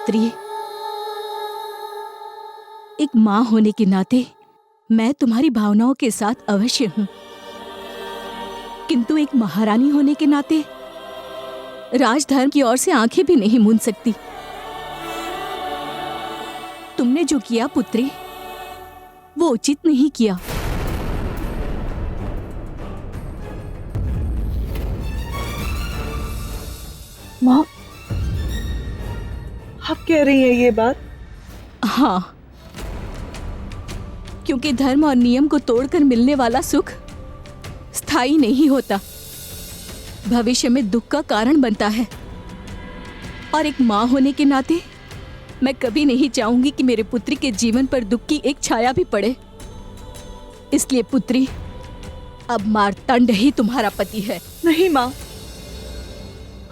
पुत्री, एक माँ होने के नाते मैं तुम्हारी भावनाओं के साथ अवश्य हूं, किंतु एक महारानी होने के नाते राजधर्म की ओर से आंखें भी नहीं मूंद सकती। तुमने जो किया पुत्री, वो उचित नहीं किया। माँ, आप कह रही हैं ये बात? हाँ, क्योंकि धर्म और नियम को तोड़कर मिलने वाला सुख स्थायी नहीं होता, भविष्य में दुख का कारण बनता है। और एक माँ होने के नाते मैं कभी नहीं चाहूंगी कि मेरे पुत्री के जीवन पर दुख की एक छाया भी पड़े। इसलिए पुत्री, अब मार्तंड ही तुम्हारा पति है। नहीं माँ,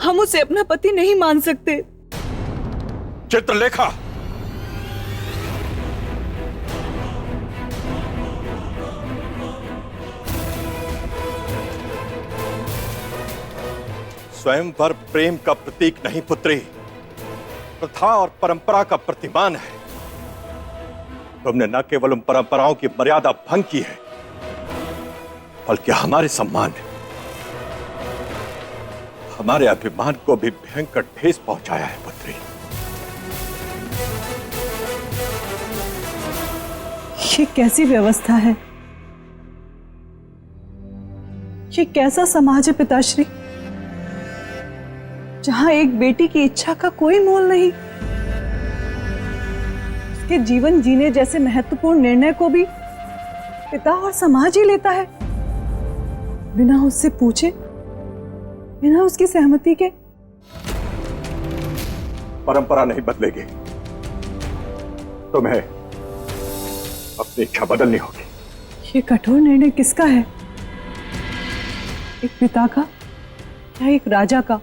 हम उसे अपना पति नहीं मान सकते। चित्रलेखा, स्वयंवर प्रेम का प्रतीक नहीं पुत्री, प्रथा और परंपरा का प्रतिमान है। तुमने न केवल उन परंपराओं की मर्यादा भंग की है, बल्कि हमारे सम्मान, हमारे अभिमान को भी भयंकर ठेस पहुंचाया है पुत्री। ये कैसी व्यवस्था है? ये कैसा समाज है पिताश्री, जहां एक बेटी की इच्छा का कोई मोल नहीं? उसके जीवन जीने जैसे महत्वपूर्ण निर्णय को भी पिता और समाज ही लेता है, बिना उससे पूछे, बिना उसकी सहमति के। परंपरा नहीं बदलेगी, तुम्हें अपनी इच्छा बदलनी होगी। ये कठोर निर्णय किसका है? एक पिता का या एक राजा का?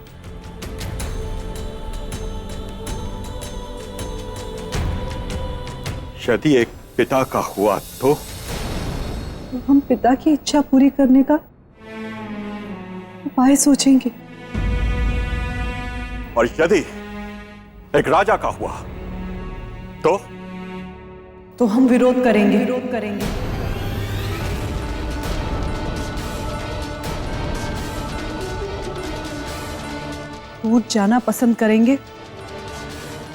यदि एक पिता का हुआ तो हम पिता की इच्छा पूरी करने का उपाय सोचेंगे। और यदि एक राजा का हुआ तो हम विरोध करेंगे। टूट जाना पसंद करेंगे,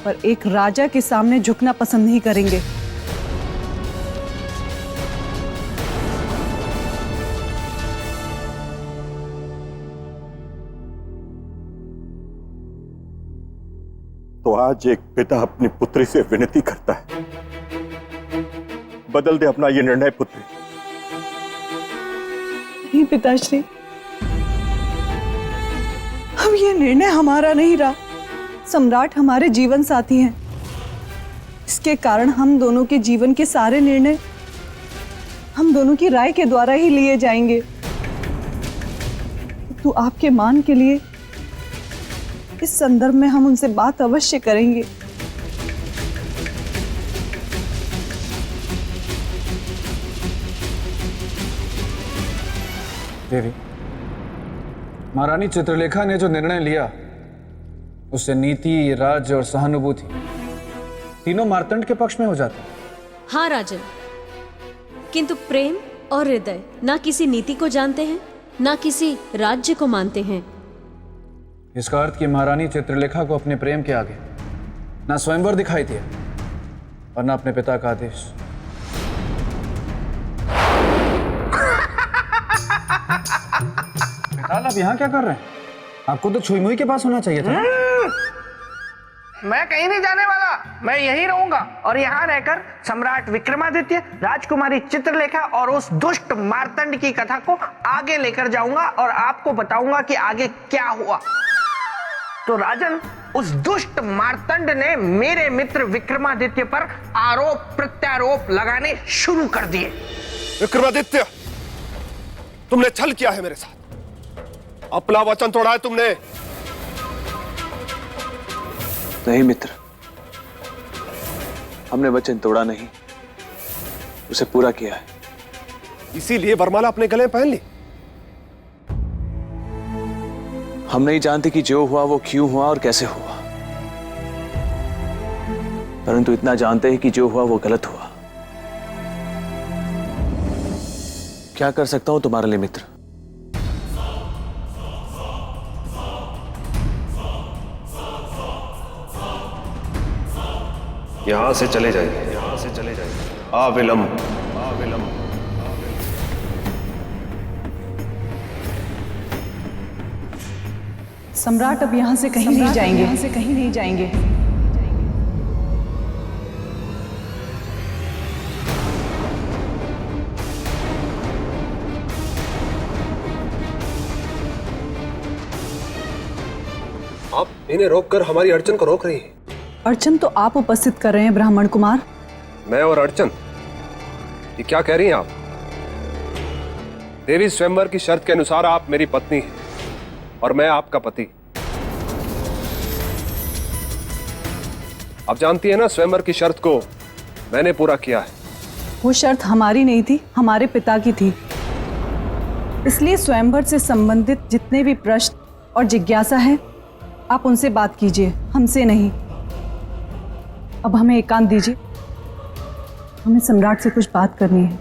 पर एक राजा के सामने झुकना पसंद नहीं करेंगे। तो आज एक पिता अपनी पुत्री से विनती करता है, बदल दे अपना ये निर्णय पुत्री। नहीं पिताश्री, अब ये निर्णय हमारा नहीं रहा। सम्राट हमारे जीवन साथी हैं, इसके कारण हम दोनों के जीवन के सारे निर्णय हम दोनों की राय के द्वारा ही लिए जाएंगे। तो आपके मान के लिए इस संदर्भ में हम उनसे बात अवश्य करेंगे। देवी, महारानी चित्रलेखा ने जो निर्णय लिया उससे नीति, राज्य और सहानुभूति तीनों मार्तंड के पक्ष में हो जाते हैं। हाँ राजन, किंतु प्रेम और हृदय ना किसी नीति को जानते हैं, ना किसी राज्य को मानते हैं। इसका अर्थ कि महारानी चित्रलेखा को अपने प्रेम के आगे ना स्वयंवर दिखाई दिया और ना अपने पिता का आदेश। पिताल, आप यहाँ क्या कर रहे हैं? आपको तो छुई मुई के पास होना चाहिए था। मैं कहीं नहीं जाने वाला, मैं यहीं रहूंगा और यहाँ रहकर सम्राट विक्रमादित्य, राजकुमारी चित्रलेखा और उस दुष्ट मार्तंड की कथा को आगे लेकर जाऊंगा और आपको बताऊंगा कि आगे क्या हुआ। तो राजन, उस दुष्ट मार्तंड ने मेरे मित्र विक्रमादित्य पर आरोप प्रत्यारोप लगाने शुरू कर दिए। विक्रमादित्य, तुमने छल किया है मेरे साथ, अपना वचन तोड़ा है तुमने। नहीं मित्र, हमने वचन तोड़ा नहीं, उसे पूरा किया है। इसीलिए वरमाला अपने गले में पहन ली। हम नहीं जानते कि जो हुआ वो क्यों हुआ और कैसे हुआ। परंतु इतना जानते हैं कि जो हुआ वो गलत हुआ। क्या कर सकता हूं तुम्हारे लिए मित्र? यहां से चले जाइए, यहां से चले जाइए, अविलंब, अविलंब। सम्राट अब यहाँ से कहीं नहीं जाएंगे, यहाँ से कहीं नहीं जाएंगे। आप इन्हें रोककर हमारी अड़चन को रोक रही हैं। अर्चन तो आप उपस्थित कर रहे हैं ब्राह्मण कुमार। मैं और अड़चन, ये क्या कह रही हैं आप? देवी स्वयंवर की शर्त के अनुसार आप मेरी पत्नी हैं और मैं आपका पति। आप जानती हैं ना, स्वयंवर की शर्त को मैंने पूरा किया है। वो शर्त हमारी नहीं थी, हमारे पिता की थी। इसलिए स्वयंवर से संबंधित जितने भी प्रश्न और जिज्ञासा है, आप उनसे बात कीजिए, हमसे नहीं। अब हमें एकांत दीजिए, हमें सम्राट से कुछ बात करनी है।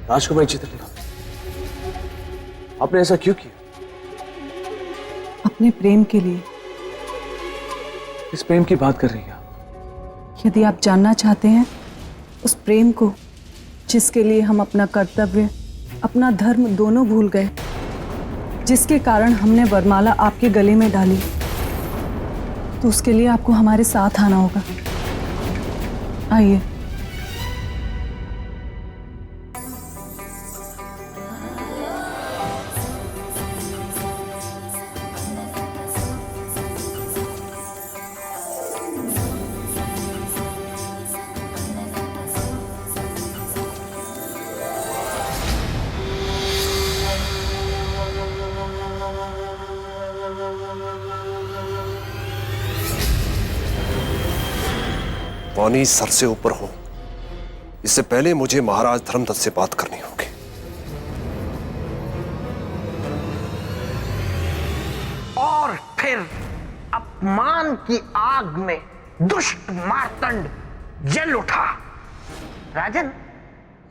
राजकुमारी चित्रलेखा, आपने ऐसा क्यों किया? अपने प्रेम के लिए। इस प्रेम की बात कर रही हैं आप? यदि आप जानना चाहते हैं उस प्रेम को, जिसके लिए हम अपना कर्तव्य, अपना धर्म दोनों भूल गए, जिसके कारण हमने वरमाला आपके गले में डाली, तो उसके लिए आपको हमारे साथ आना होगा। आइए। वाणी सर से ऊपर हो, इससे पहले मुझे महाराज धर्मदत्त से बात करनी होगी। और फिर अपमान की आग में दुष्ट मार्तंड जल उठा। राजन,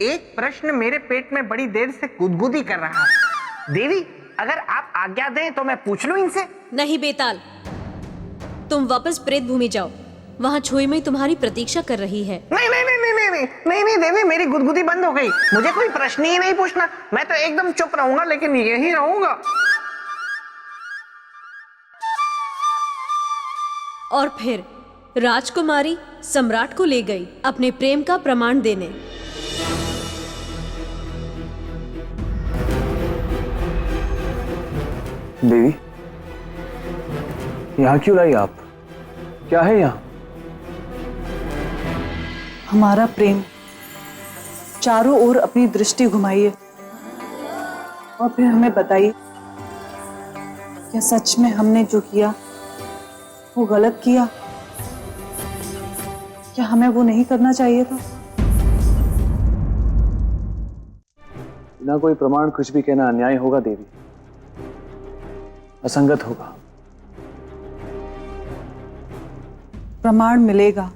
एक प्रश्न मेरे पेट में बड़ी देर से गुदगुदी कर रहा है। देवी, अगर आप आज्ञा दें तो मैं पूछ लूं इनसे? नहीं बेताल, तुम वापस प्रेत भूमि जाओ, वहां छुई मई तुम्हारी प्रतीक्षा कर रही है। नहीं नहीं नहीं नहीं नहीं नहीं नहीं देवी, मेरी गुदगुदी बंद हो गई। मुझे कोई प्रश्न ही नहीं पूछना, मैं तो एकदम चुप रहूंगा, लेकिन यही रहूंगा। और फिर राजकुमारी सम्राट को ले गई अपने प्रेम का प्रमाण देने। देवी, यहाँ क्यों लाई आप? क्या है यहाँ? हमारा प्रेम। चारों ओर अपनी दृष्टि घुमाइए और फिर हमें बताइए, क्या सच में हमने जो किया वो गलत किया? क्या हमें वो नहीं करना चाहिए था? बिना कोई प्रमाण कुछ भी कहना अन्याय होगा देवी, असंगत होगा। प्रमाण मिलेगा।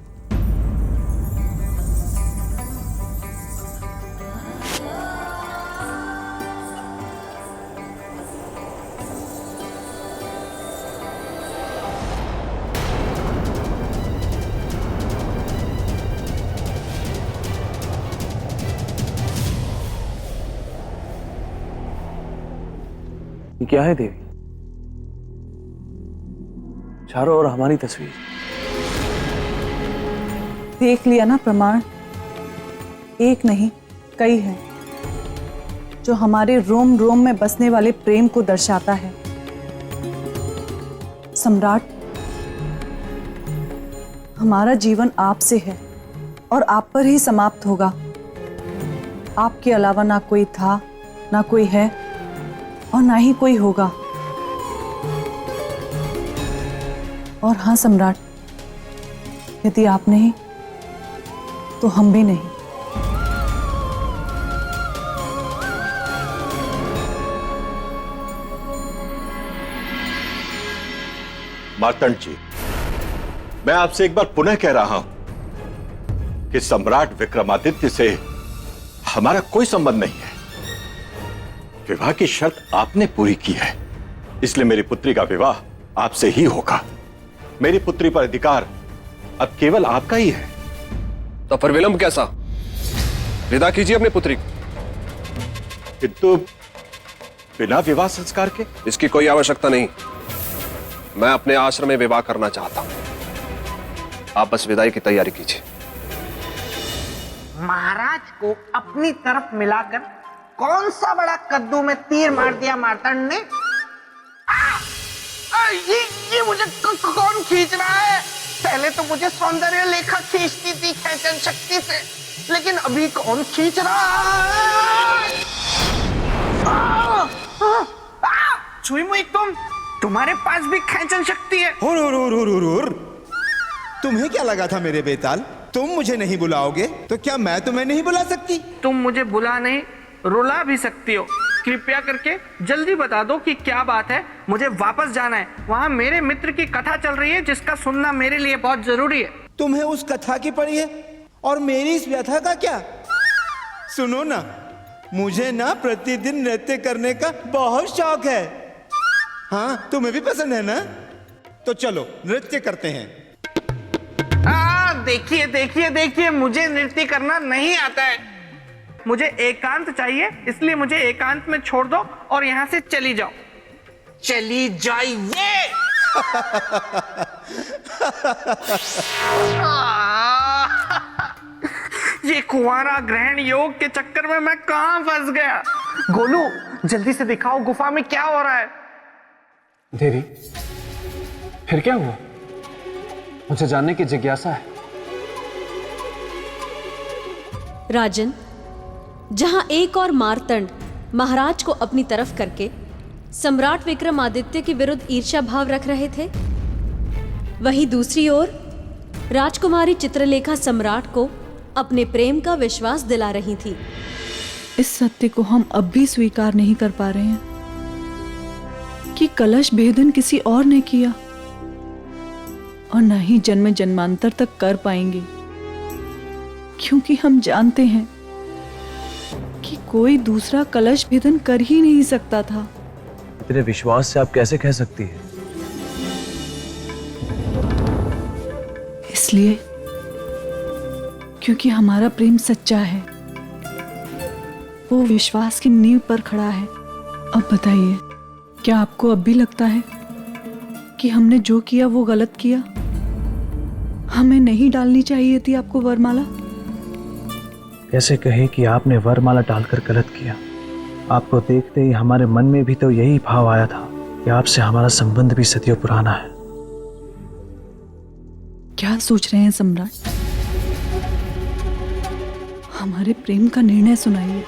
ये क्या है देवी? चारों ओर हमारी तस्वीर। देख लिया ना प्रमाण, एक नहीं कई हैं, जो हमारे रोम रोम में बसने वाले प्रेम को दर्शाता है। सम्राट, हमारा जीवन आपसे है और आप पर ही समाप्त होगा। आपके अलावा ना कोई था, ना कोई है और ना ही कोई होगा। और हाँ सम्राट, यदि आप नहीं तो हम भी नहीं। मार्तंड जी, मैं आपसे एक बार पुनः कह रहा हूं कि सम्राट विक्रमादित्य से हमारा कोई संबंध नहीं है। विवाह की शर्त आपने पूरी की है, इसलिए मेरी पुत्री का विवाह आपसे ही होगा। मेरी पुत्री पर अधिकार अब केवल आपका ही है। तो फिर विलंब कैसा? विदा कीजिए अपनी पुत्री को। किंतु बिना विवाह संस्कार के? इसकी कोई आवश्यकता नहीं। मैं अपने आश्रम में विवाह करना चाहता हूं। आप बस विदाई की तैयारी कीजिए। महाराज को अपनी तरफ मिलाकर कौन सा बड़ा कद्दू में तीर मार दिया मार्तंड ने? ये मुझे कौन खींच रहा है? पहले तो मुझे सौंदर्य लेखा खींचती थी खेचन शक्ति से, लेकिन अभी कौन खींच रहा है? छुई मुई तुम्हारे पास भी खेचन शक्ति है? हुर। तुम्हें क्या लगा था मेरे बेताल? तुम मुझे नहीं बुलाओगे तो क्या मैं तुम्हें नहीं बुला सकती? तुम मुझे बुला नहीं, रुला भी सकती हो। कृपया करके जल्दी बता दो कि क्या बात है। मुझे वापस जाना है। वहाँ मेरे मित्र की कथा चल रही है जिसका सुनना मेरे लिए बहुत जरूरी है। तुम्हें उस कथा की पड़ी है और मेरी इस व्यथा का क्या? सुनो ना, मुझे ना प्रतिदिन नृत्य करने का बहुत शौक है। हाँ, तुम्हें भी पसंद है ना? तो चलो नृत्य करते हैं। देखिए, मुझे नृत्य करना नहीं आता है। मुझे एकांत चाहिए, इसलिए मुझे एकांत में छोड़ दो और यहाँ से चली जाओ। चली जाइए। ये कुंवारा ग्रहण योग के चक्कर में मैं कहाँ फंस गया? गोलू, जल्दी से दिखाओ गुफा में क्या हो रहा है। देवी, फिर क्या हुआ? मुझे जानने की जिज्ञासा है। राजन, जहां एक और मार्तंड महाराज को अपनी तरफ करके सम्राट विक्रमादित्य के विरुद्ध ईर्ष्या भाव रख रहे थे, वहीं दूसरी ओर राजकुमारी चित्रलेखा सम्राट को अपने प्रेम का विश्वास दिला रही थी। इस सत्य को हम अब भी स्वीकार नहीं कर पा रहे हैं कि कलश भेदन किसी और ने किया और न ही जन्म जन्मांतर तक कर पाएंगे, क्योंकि हम जानते हैं कि कोई दूसरा कलश भेदन कर ही नहीं सकता था। तेरे विश्वास से आप कैसे कह सकती है? इसलिए क्योंकि हमारा प्रेम सच्चा है, वो विश्वास की नींव पर खड़ा है। अब बताइए, क्या आपको अब भी लगता है कि हमने जो किया वो गलत किया? हमें नहीं डालनी चाहिए थी आपको वरमाला? कैसे कहे कि आपने वरमाला डालकर गलत किया? आपको देखते ही हमारे मन में भी तो यही भाव आया था कि आपसे हमारा संबंध भी सदियों पुराना है। क्या सोच रहे हैं सम्राट? हमारे प्रेम का निर्णय सुनाइए।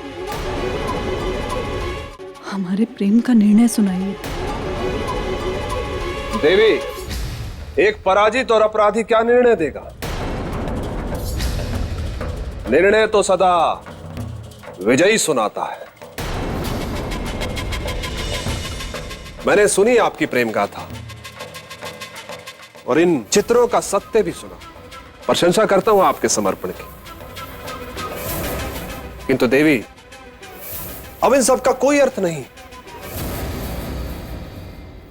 हमारे प्रेम का निर्णय सुनाइए। देवी, एक पराजित और अपराधी क्या निर्णय देगा? निर्णय तो सदा विजयी सुनाता है। मैंने सुनी आपकी प्रेम गाथा और इन चित्रों का सत्य भी सुना। प्रशंसा करता हूं आपके समर्पण की। किंतु देवी, अब इन सब का कोई अर्थ नहीं।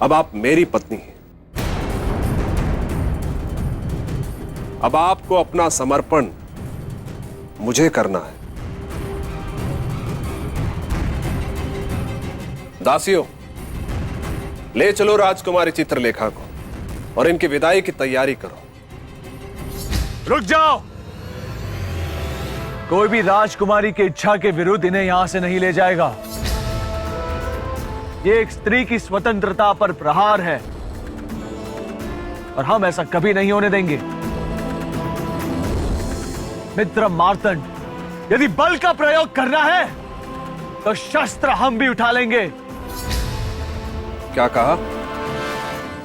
अब आप मेरी पत्नी हैं। अब आपको अपना समर्पण मुझे करना है। दासियों, ले चलो राजकुमारी चित्रलेखा को और इनकी विदाई की तैयारी करो। रुक जाओ! कोई भी राजकुमारी की इच्छा के विरुद्ध इन्हें यहां से नहीं ले जाएगा। ये एक स्त्री की स्वतंत्रता पर प्रहार है और हम ऐसा कभी नहीं होने देंगे। मित्र मार्तंड, यदि बल का प्रयोग करना है तो शस्त्र हम भी उठा लेंगे। क्या कहा?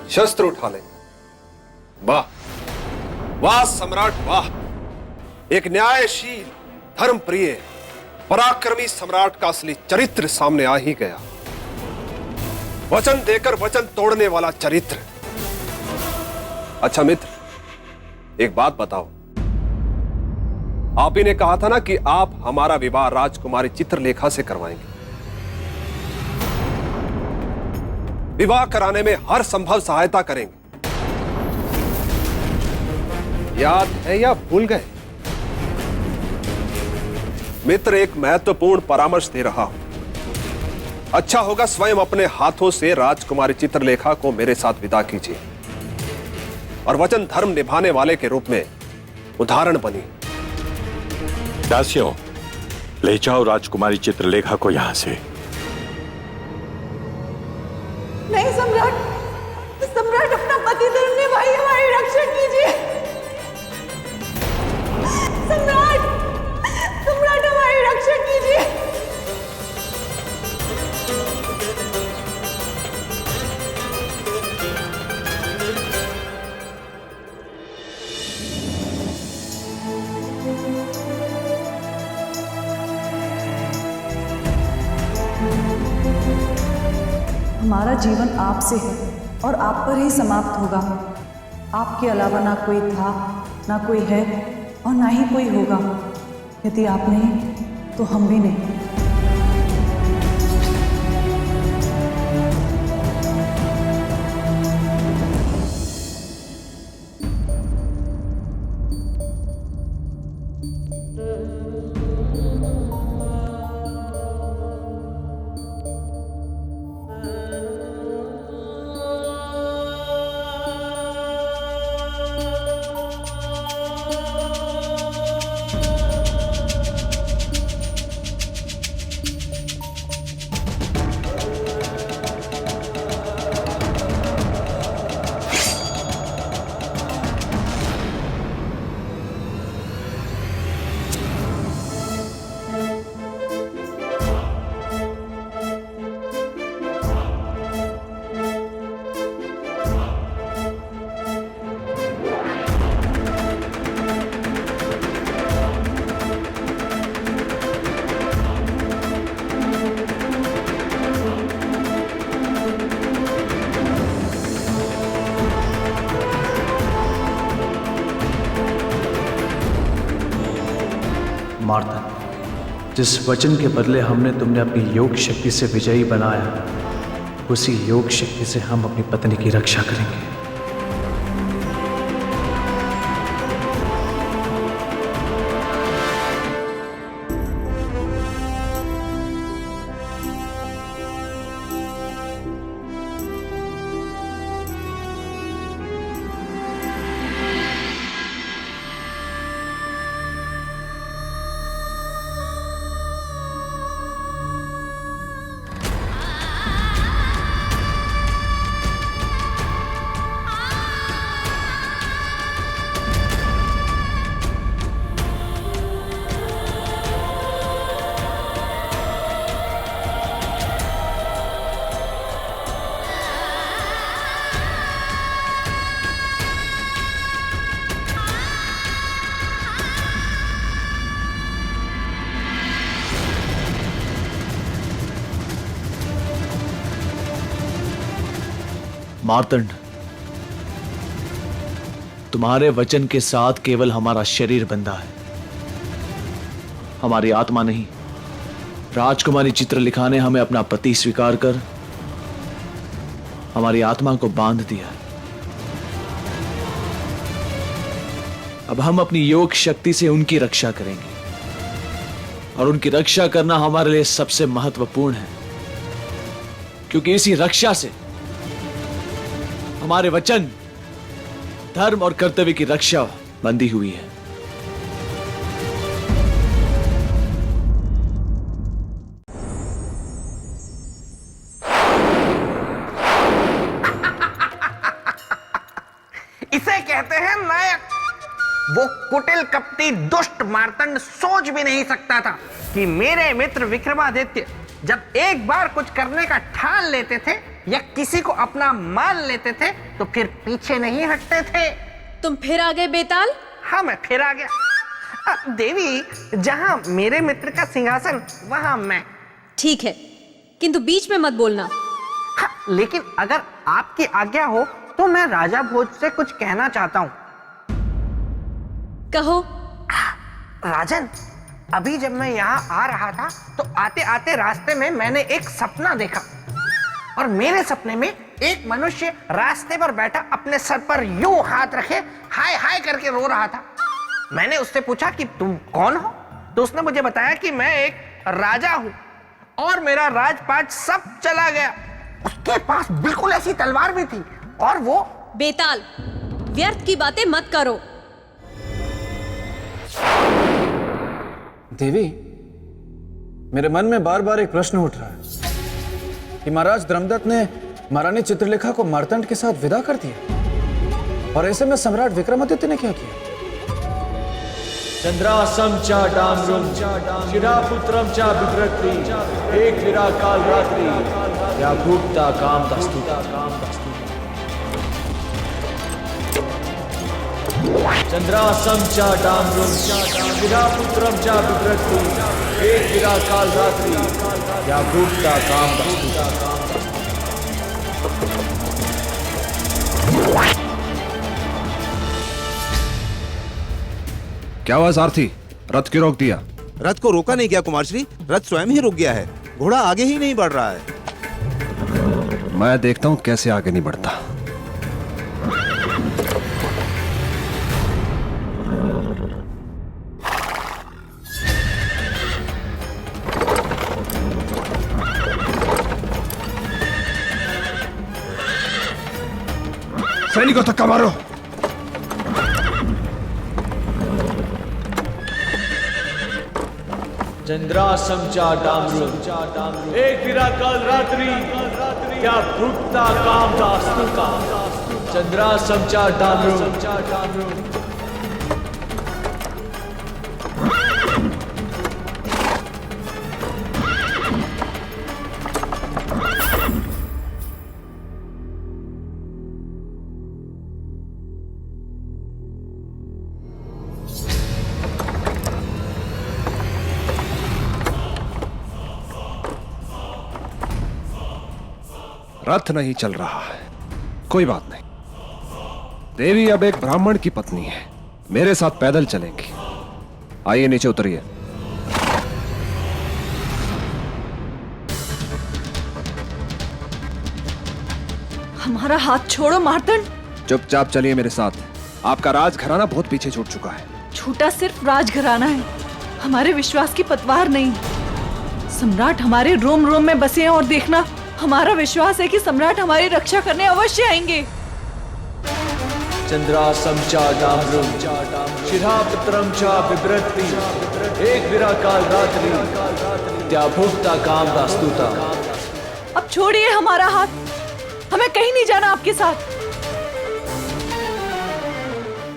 शस्त्र उठा लेंगे? वाह वाह सम्राट वाह, एक न्यायशील, धर्मप्रिय, पराक्रमी सम्राट का असली चरित्र सामने आ ही गया। वचन देकर वचन तोड़ने वाला चरित्र। अच्छा मित्र, एक बात बताओ, आप ही ने कहा था ना कि आप हमारा विवाह राजकुमारी चित्रलेखा से करवाएंगे। विवाह कराने में हर संभव सहायता करेंगे। याद है या भूल गए? मित्र, एक महत्वपूर्ण परामर्श दे रहा हूं। अच्छा होगा स्वयं अपने हाथों से राजकुमारी चित्रलेखा को मेरे साथ विदा कीजिए और वचन धर्म निभाने वाले के रूप में उदाहरण बनी। दासियों, ले जाओ राजकुमारी चित्रलेखा को यहां से। नहीं सम्राट, सम्राट अपना पति धर्म निभाइए, हमारी रक्षा कीजिए। सम्राट, सम्राट हमारी रक्षा कीजिए। हमारा जीवन आपसे है और आप पर ही समाप्त होगा। आपके अलावा ना कोई था, ना कोई है और ना ही कोई होगा। यदि आप नहीं तो हम भी नहीं। मार्तन, जिस वचन के बदले हमने तुमने अपनी योग शक्ति से विजयी बनाया, उसी योग शक्ति से हम अपनी पत्नी की रक्षा करेंगे। मार्तंड, तुम्हारे वचन के साथ केवल हमारा शरीर बंधा है, हमारी आत्मा नहीं। राजकुमारी चित्रलेखा ने हमें अपना पति स्वीकार कर हमारी आत्मा को बांध दिया है। अब हम अपनी योग शक्ति से उनकी रक्षा करेंगे और उनकी रक्षा करना हमारे लिए सबसे महत्वपूर्ण है, क्योंकि इसी रक्षा से हमारे वचन, धर्म और कर्तव्य की रक्षा बंधी हुई है। इसे कहते हैं नायक। वो कुटिल कपटी दुष्ट मार्तंड सोच भी नहीं सकता था कि मेरे मित्र विक्रमादित्य जब एक बार कुछ करने का ठान लेते थे या किसी को अपना मान लेते थे तो फिर पीछे नहीं हटते थे। तुम फिर आ गए बेताल? हाँ, मैं फिर आ गया। देवी, जहाँ मेरे मित्र का सिंहासन वहाँ मैं। ठीक है, किंतु बीच में मत बोलना। हाँ, लेकिन अगर आपकी आज्ञा हो तो मैं राजा भोज से कुछ कहना चाहता हूँ। कहो। राजन, अभी जब मैं यहाँ आ रहा था तो आते आते रास्ते में मैंने एक सपना देखा, और मेरे सपने में एक मनुष्य रास्ते पर बैठा अपने सर पर यूं हाथ रखे हाय हाय करके रो रहा था। मैंने उससे पूछा कि तुम कौन हो, तो उसने मुझे बताया कि मैं एक राजा हूं और मेरा राजपाट सब चला गया। उसके पास बिल्कुल ऐसी तलवार भी थी, और वो। बेताल, व्यर्थ की बातें मत करो। देवी, मेरे मन में बार बार एक प्रश्न उठ रहा है कि महाराज धर्मदत्त ने महारानी चित्रलेखा को मार्तंड के साथ विदा कर दिया, और ऐसे में सम्राट विक्रमादित्य ने क्या किया? चंद्रासम च डामरुम शिरापुत्रम च बिभ्रति एक विरा काल रात्रि या भूक्ता काम दस्तुता। चंद्रासम च डामरुम शिरापुत्रम च बिभ्रति एक विरा काल रात्रि या भूक्ता काम दस्तुता। क्या हुआ सारथी, रथ क्यों रोक दिया? रथ को रोका नहीं गया कुमार श्री, रथ स्वयं ही रुक गया है। घोड़ा आगे ही नहीं बढ़ रहा है। मैं देखता हूं कैसे आगे नहीं बढ़ता। सैनिकों धक्का मारो। चंद्रासम च डामरुम एक विरा काल रात्रि क्या भूक्ता काम दास्तुका। चंद्रासम च डामरुम। रथ नहीं चल रहा है, कोई बात नहीं। देवी अब एक ब्राह्मण की पत्नी है, मेरे साथ पैदल चलेंगी। आइए नीचे उतरिए। हमारा हाथ छोड़ो मार्तंड। चुपचाप चलिए मेरे साथ। आपका राजघराना बहुत पीछे छूट चुका है। छूटा सिर्फ राजघराना है, हमारे विश्वास की पतवार नहीं। सम्राट हमारे रोम रोम में बसे हैं, और देखना, हमारा विश्वास है कि सम्राट हमारी रक्षा करने अवश्य आएंगे। चंद्रासम च डामरुम शिरापुत्रम च बिभ्रति एक विरा काल रात्रि क्या भूक्ता काम दास्तुता। अब छोड़िए हमारा हाथ, हमें कहीं नहीं जाना आपके साथ।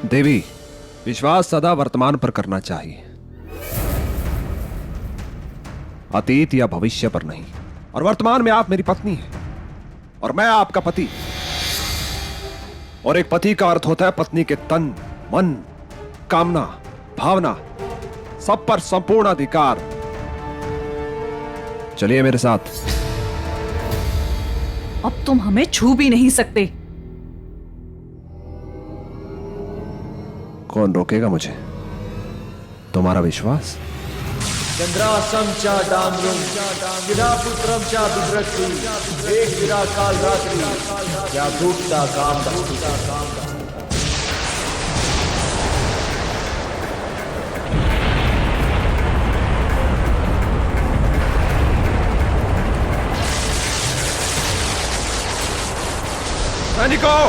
देवी, विश्वास सदा वर्तमान पर करना चाहिए, अतीत या भविष्य पर नहीं। और वर्तमान में आप मेरी पत्नी हैं और मैं आपका पति, और एक पति का अर्थ होता है पत्नी के तन, मन, कामना, भावना सब पर संपूर्ण अधिकार। चलिए मेरे साथ। अब तुम हमें छू भी नहीं सकते। कौन रोकेगा मुझे? तुम्हारा विश्वास? चंद्रासम च डामरुम शिरापुत्रम च बिभ्रति एक विरा काल रात्रि क्या भूक्ता काम दस्तुता। सैनिकों,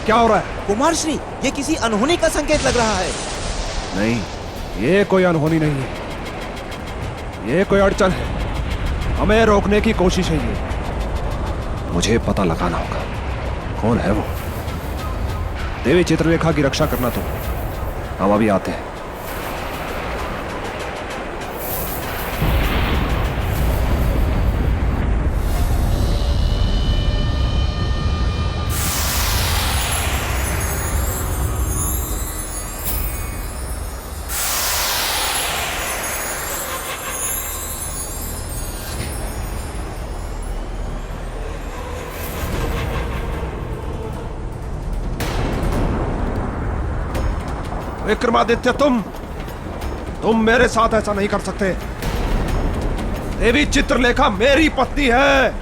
क्या हो रहा है? कुमार श्री, ये किसी अनहोनी का संकेत लग रहा है। नहीं, ये कोई अनहोनी नहीं है, ये कोई अड़चन है। हमें रोकने की कोशिश है ये। मुझे पता लगाना होगा कौन है वो। देवी चित्रलेखा की रक्षा करना तो हम अभी आते हैं। विक्रमादित्य, तुम मेरे साथ ऐसा नहीं कर सकते। देवी चित्रलेखा मेरी पत्नी है।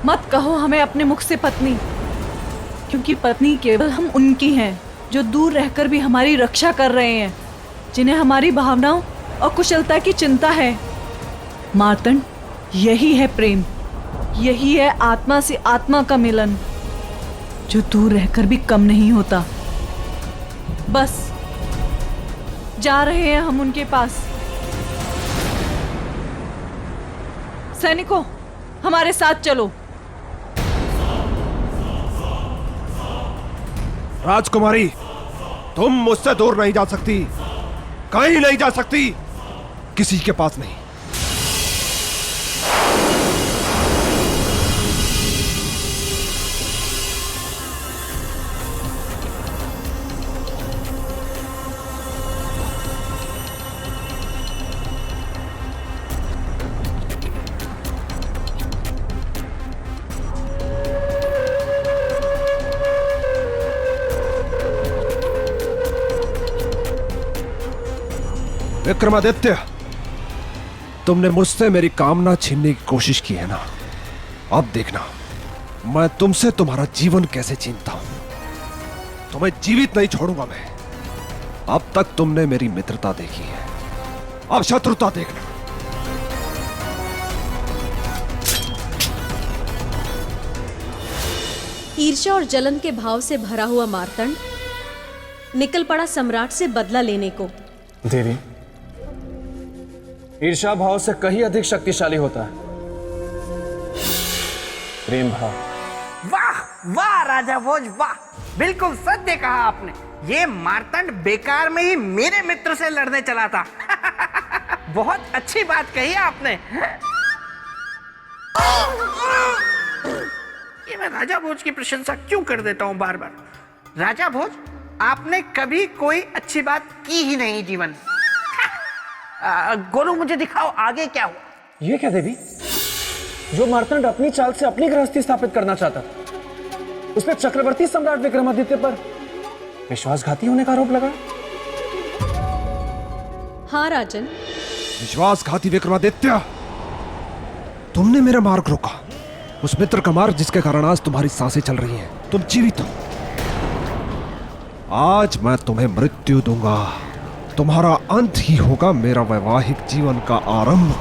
मत कहो हमें अपने मुख से पत्नी, क्योंकि पत्नी केवल हम उनकी हैं जो दूर रहकर भी हमारी रक्षा कर रहे हैं, जिन्हें हमारी भावनाओं और कुशलता की चिंता है। मार्तंड, यही है प्रेम, यही है आत्मा से आत्मा का मिलन, जो दूर रहकर भी कम नहीं होता। बस जा रहे हैं हम उनके पास। सैनिकों, हमारे साथ चलो। राजकुमारी, तुम मुझसे दूर नहीं जा सकती, कहीं नहीं जा सकती, किसी के पास नहीं। विक्रमादित्य, तुमने मुझसे मेरी कामना छीनने की कोशिश की है ना? अब देखना मैं तुमसे तुम्हारा जीवन कैसे छीनता हूं। तुम्हें जीवित नहीं छोड़ूंगा मैं। अब तक तुमने मेरी मित्रता देखी है, अब शत्रुता देखना। ईर्ष्या और जलन के भाव से भरा हुआ मार्तंड निकल पड़ा सम्राट से बदला लेने को। देवी, ईर्ष्या भाव से कहीं अधिक शक्तिशाली होता है प्रेम भाव। वाह वाह राजा भोज, वाह, बिल्कुल सत्य कहा आपने। ये मार्तंड बेकार में ही मेरे मित्र से लड़ने चला था। बहुत अच्छी बात कही आपने। ये मैं राजा भोज की प्रशंसा क्यों कर देता हूं बार बार। राजा भोज, आपने कभी कोई अच्छी बात की ही नहीं जीवन। गोलू, मुझे दिखाओ आगे क्या हुआ। ये क्या देवी? जो मार्तंड अपनी चाल से अपनी गृहस्थी स्थापित करना चाहता था, उस पर चक्रवर्ती सम्राट विक्रमादित्य पर विश्वासघाती होने का आरोप लगा। हाँ राजन। विश्वासघाती विक्रमादित्य, तुमने मेरा मार्ग रोका, उस मित्र का मार्ग जिसके कारण आज तुम्हारी सांसें चल रही हैं, तुम जीवित हो। आज मैं तुम्हें मृत्यु दूंगा, तुम्हारा अंत ही होगा मेरा वैवाहिक जीवन का आरंभ।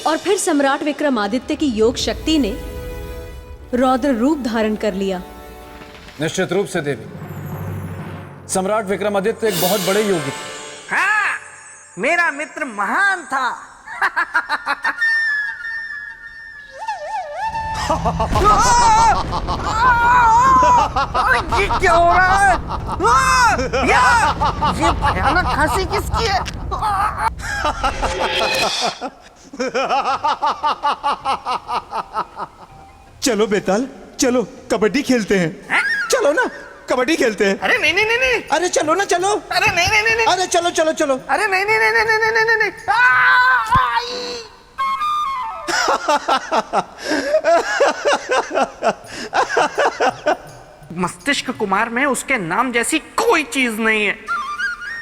और फिर सम्राट विक्रमादित्य की योग शक्ति ने रौद्र रूप धारण कर लिया। निश्चित रूप से देवी, सम्राट विक्रमादित्य एक बहुत बड़े योगी थे। हाँ, मेरा मित्र महान था। ये क्या हो रहा है? ये भयानक हंसी किसकी है? चलो बेताल, चलो कबड्डी खेलते हैं। चलो ना, कबड्डी खेलते हैं। अरे नहीं नहीं नहीं नहीं। अरे चलो ना, चलो। अरे नहीं नहीं नहीं नहीं। अरे चलो चलो चलो। अरे नहीं नहीं नहीं नहीं नहीं नहीं नहीं। मस्तिष्क कुमार में उसके नाम जैसी कोई चीज नहीं है।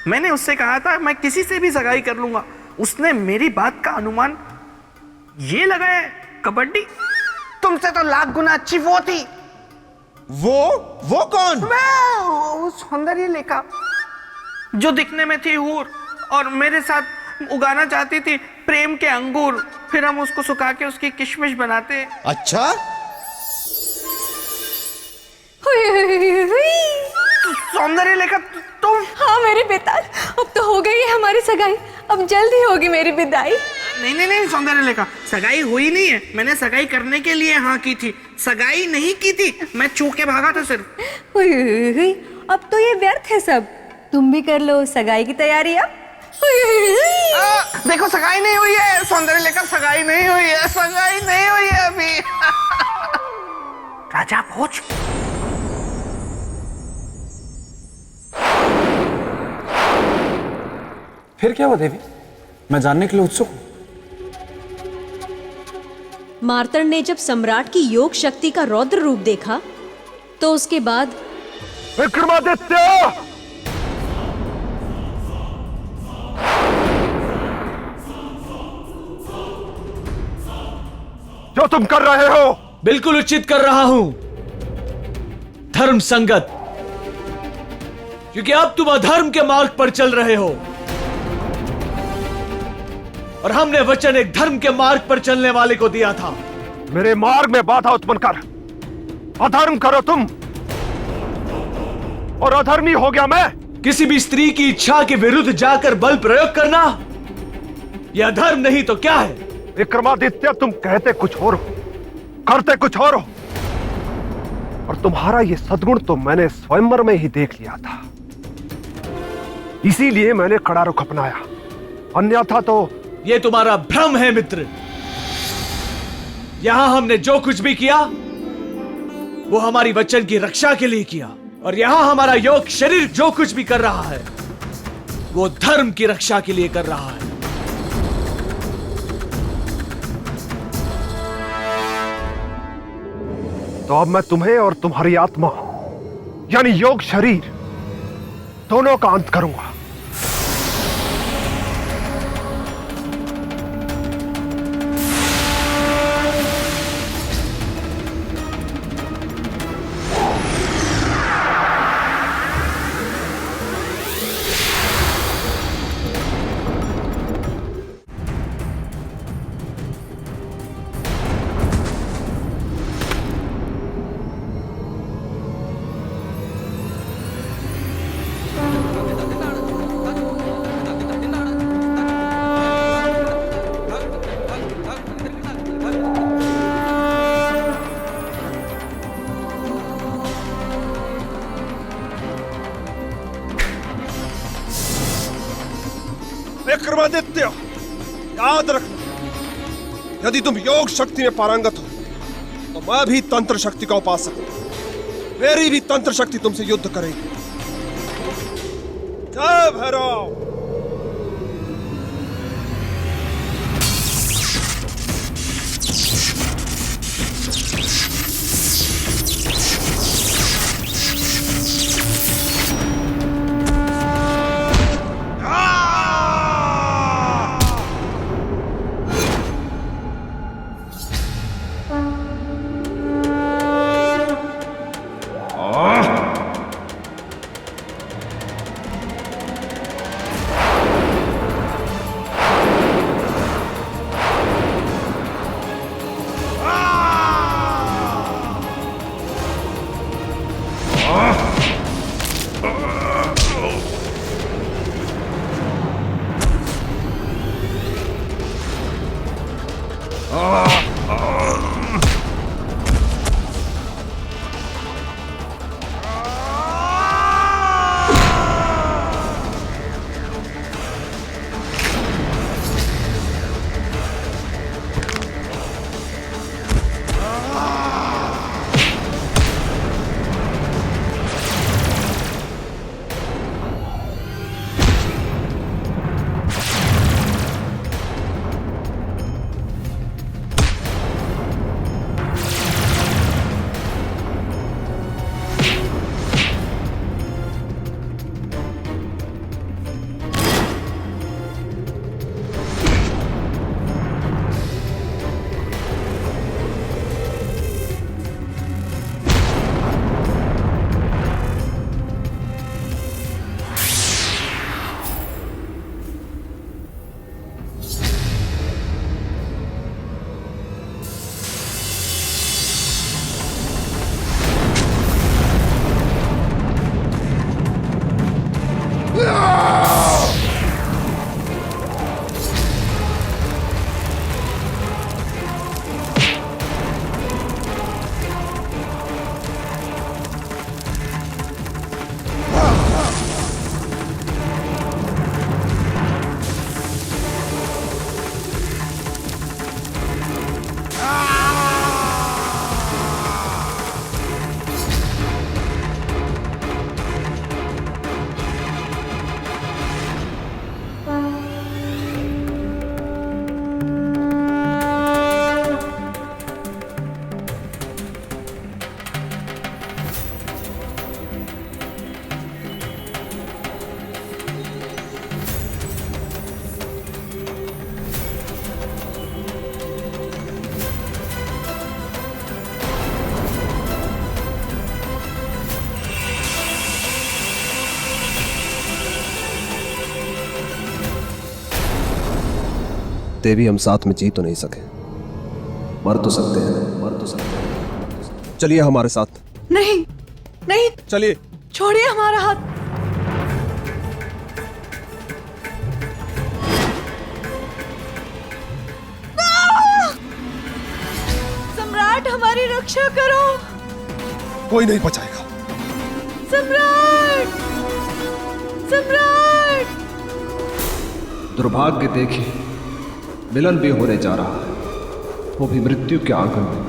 मैंने उससे कहा था मैं किसी से भी सगाई कर लूंगा, उसने मेरी बात का अनुमान ये लगाया कबड्डी। तुमसे तो लाख गुना अच्छी वो थी। वो कौन? मैं वो सौंदर्य लेखा जो दिखने में थी हूर और मेरे साथ उगाना चाहती थी प्रेम के अंगूर, फिर हम उसको सुखा के उसकी किशमिश बनाते। अच्छा, सौंदर्य लेकर तुम? हाँ मेरे पिता, अब तो हो गई है हमारी सगाई, अब जल्द ही होगी मेरी विदाई। नहीं नहीं नहीं सौंदर्य लेकर, सगाई हुई नहीं है। मैंने सगाई करने के लिए हाँ की थी, सगाई नहीं की थी। मैं चूक के भागा था सिर्फ। हुई हुई हुई, अब तो ये व्यर्थ है सब। तुम भी कर लो सगाई की तैयारी अब। देखो सगाई नहीं हुई है सौंदर्य लेकर, सगाई नहीं हुई है, सगाई नहीं हुई है अभी। राजा भोज, फिर क्या हुआ देवी? मैं जानने के लिए उत्सुक हूं। मार्तंड ने जब सम्राट की योग शक्ति का रौद्र रूप देखा तो उसके बाद विक्रमादित्य, जो तुम कर रहे हो बिल्कुल उचित कर रहा हूं, धर्म संगत, क्योंकि अब तुम अधर्म के मार्ग पर चल रहे हो और हमने वचन एक धर्म के मार्ग पर चलने वाले को दिया था। मेरे मार्ग में बाधा उत्पन्न कर अधर्म करो तुम, और अधर्मी हो गया मैं। किसी भी स्त्री की इच्छा के विरुद्ध जाकर बल प्रयोग करना यह अधर्म नहीं तो क्या है? विक्रमादित्य, तुम कहते कुछ और हो, करते कुछ और हो, और तुम्हारा ये सद्गुण तो मैंने स्वयंवर में ही देख लिया था। इसीलिए मैंने कड़ा रुख अपनाया, अन्यथा तो यह तुम्हारा भ्रम है मित्र। यहां हमने जो कुछ भी किया वो हमारी वचन की रक्षा के लिए किया, और यहां हमारा योग शरीर जो कुछ भी कर रहा है वो धर्म की रक्षा के लिए कर रहा है। तो अब मैं तुम्हें और तुम्हारी आत्मा यानी योग शरीर दोनों का अंत करूंगा। विक्रमादित्य, याद रखना, यदि तुम योग शक्ति में पारंगत हो तो मैं भी तंत्र शक्ति का उपासक हूं। मेरी भी तंत्र शक्ति तुमसे युद्ध करेगी। जय भैरव। देवी हम साथ में जी तो नहीं सके, मर तो सकते हैं, मर तो सकते हैं। चलिए हमारे साथ। नहीं नहीं, चलिए। छोड़िए हमारा हाथ। सम्राट, हमारी रक्षा करो। कोई नहीं बचाएगा। सम्राट, सम्राट। दुर्भाग्य देखिए, मिलन भी होने जा रहा है, वो भी मृत्यु के आंगन में।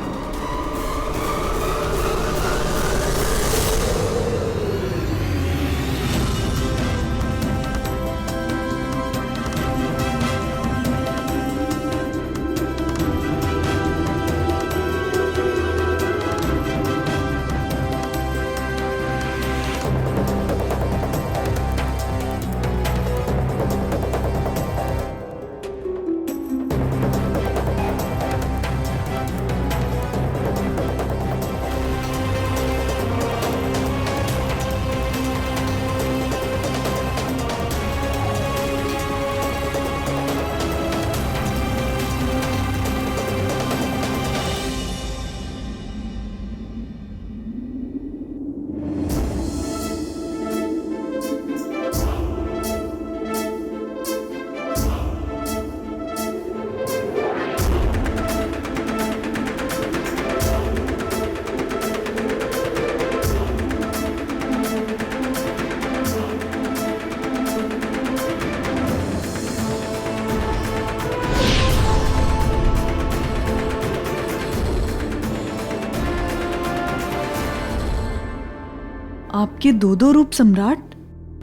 आपके दो दो रूप सम्राट।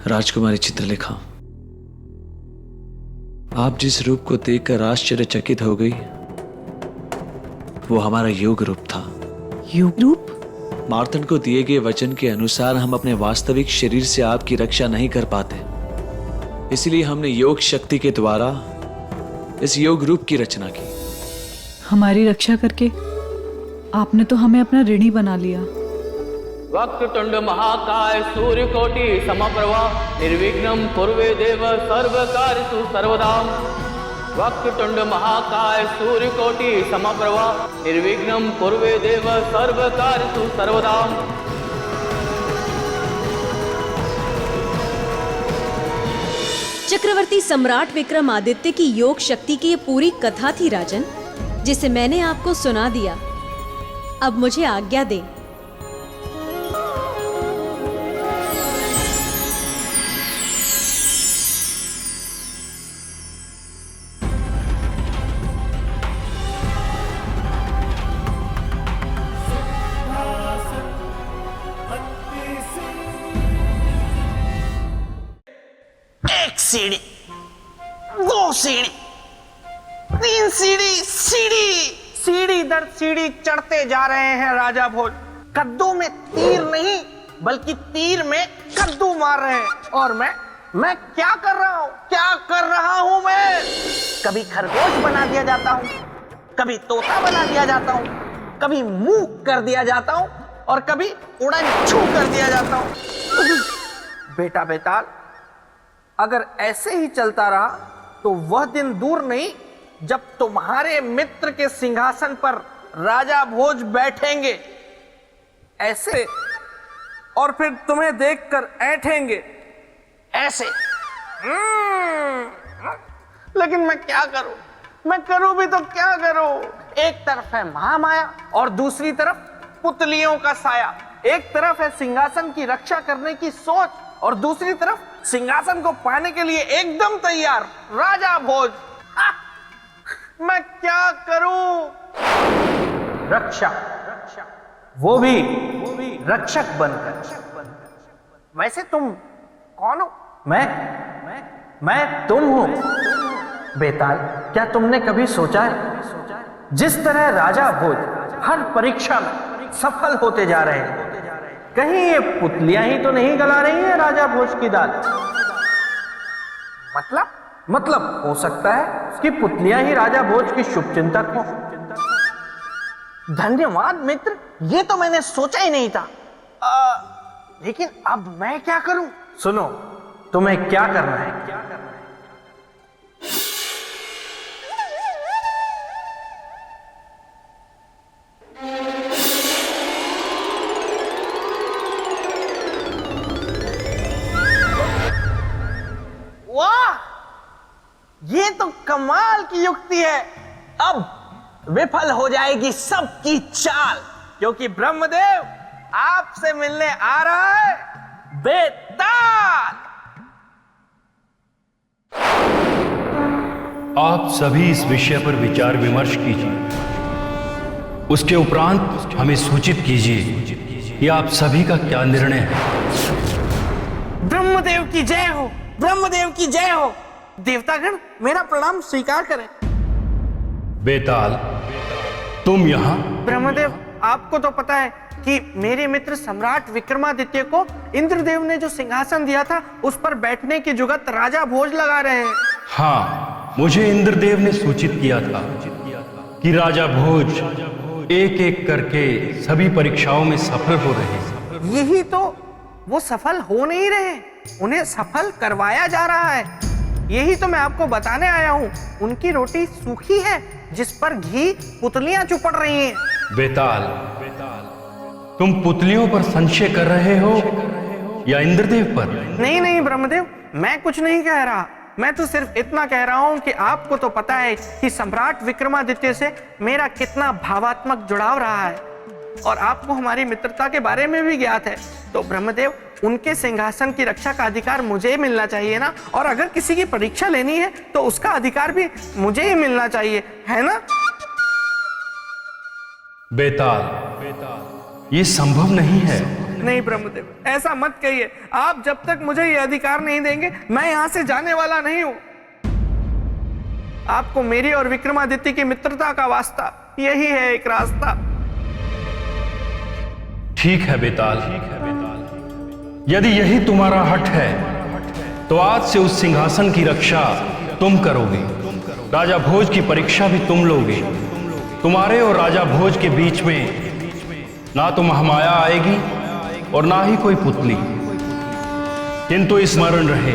राजकुमारी चित्रलेखा, आप जिस रूप को देखकर आश्चर्यचकित हो गई, वो हमारा योग रूप था। योग रूप? मार्तंड को दिए गए वचन के अनुसार हम अपने वास्तविक शरीर से आपकी रक्षा नहीं कर पाते, इसलिए हमने योग शक्ति के द्वारा इस योग रूप की रचना की। हमारी रक्षा करके आपने तो हमें अपना ऋणी बना लिया। वक्रतुंड महाकाय सूर्यकोटि समप्रभा निर्विघ्नं कुर्वे देव सर्वकार्येषु सर्वदा। वक्रतुंड महाकाय सूर्यकोटि समप्रभा निर्विघ्नं कुर्वे देव सर्वकार्येषु सर्वदा। चक्रवर्ती सम्राट विक्रमादित्य की योग शक्ति की ये पूरी कथा थी राजन, जिसे मैंने आपको सुना दिया। अब मुझे आज्ञा दें। सीढ़ी, दो सीढ़ी, तीन सीढ़ी, सीढ़ी दर सीढ़ी चढ़ते जा रहे हैं राजा भोज। कद्दू में तीर नहीं बल्कि तीर में कद्दू मार रहे हैं। और मैं क्या कर रहा हूं? क्या कर रहा हूं मैं? कभी खरगोश बना दिया जाता हूं, कभी तोता बना दिया जाता हूं, कभी मूक कर दिया जाता हूं और कभी उड़न छू कर दिया जाता हूं। बेटा बेताल, अगर ऐसे ही चलता रहा तो वह दिन दूर नहीं जब तुम्हारे मित्र के सिंहासन पर राजा भोज बैठेंगे ऐसे, और फिर तुम्हें देखकर ऐंठेंगे ऐसे। लेकिन मैं क्या करूं? मैं करूं भी तो क्या करूं? एक तरफ है महामाया और दूसरी तरफ पुतलियों का साया। एक तरफ है सिंहासन की रक्षा करने की सोच और दूसरी तरफ सिंहासन को पाने के लिए एकदम तैयार राजा भोज। मैं क्या करूं? रक्षा, वो भी रक्षक बनकर। वैसे तुम कौन हो? मैं तुम हूं। बेताल, क्या तुमने कभी सोचा है जिस तरह राजा भोज हर परीक्षा में सफल होते जा रहे हैं, कहीं ये पुतलियां ही तो नहीं गला रही हैं राजा भोज की दाल? मतलब हो सकता है कि पुतलियां ही राजा भोज की शुभचिंतक हो। धन्यवाद मित्र, ये तो मैंने सोचा ही नहीं था। लेकिन अब मैं क्या करूं? सुनो, तुम्हें क्या करना है? ये तो कमाल की युक्ति है। अब विफल हो जाएगी सबकी चाल, क्योंकि ब्रह्मदेव आपसे मिलने आ रहा है बेताल। आप सभी इस विषय पर विचार विमर्श कीजिए। उसके उपरांत हमें सूचित कीजिए कि आप सभी का क्या निर्णय है। ब्रह्मदेव की जय हो, ब्रह्मदेव की जय हो। देवतागण मेरा प्रणाम स्वीकार करें। बेताल, तुम यहाँ? ब्रह्मदेव, आपको तो पता है कि मेरे मित्र सम्राट विक्रमादित्य को इंद्रदेव ने जो सिंहासन दिया था उस पर बैठने की जुगत राजा भोज लगा रहे हैं। हाँ, मुझे इंद्रदेव ने सूचित किया था कि राजा भोज एक एक करके सभी परीक्षाओं में सफल हो रहे हैं। यही तो, वो सफल हो नहीं रहे, उन्हें सफल करवाया जा रहा है। यही तो मैं आपको बताने आया हूँ। उनकी रोटी सूखी है जिस पर घी पुतलियां चुपड़ रही हैं। बेताल, तुम पुतलियों पर संशय कर रहे हो या इंद्रदेव पर? नहीं नहीं ब्रह्मदेव, मैं कुछ नहीं कह रहा। मैं तो सिर्फ इतना कह रहा हूं कि आपको तो पता है कि सम्राट विक्रमादित्य से मेरा कितना भावात्मक जुड़ाव रहा है, और आपको हमारी मित्रता के बारे में भी ज्ञात है। तो ब्रह्मदेव, उनके सिंहासन की रक्षा का अधिकार मुझे ही मिलना चाहिए ना, और अगर किसी की परीक्षा लेनी है तो उसका अधिकार भी मुझे ही मिलना चाहिए, है ना? बेताल, ये संभव नहीं है। नहीं ब्रह्मदेव, ऐसा मत कहिए। आप जब तक मुझे ये अधिकार नहीं देंगे मैं यहां से जाने वाला नहीं हूं। आपको मेरी और विक्रमादित्य की मित्रता का वास्ता, यही है एक रास्ता। ठीक है बेताल, यदि यही तुम्हारा हठ है तो आज से उस सिंहासन की रक्षा तुम करोगे। राजा भोज की परीक्षा भी तुम लोगे। तुम्हारे और राजा भोज के बीच में ना तो महामाया आएगी और ना ही कोई पुतली। किंतु स्मरण रहे,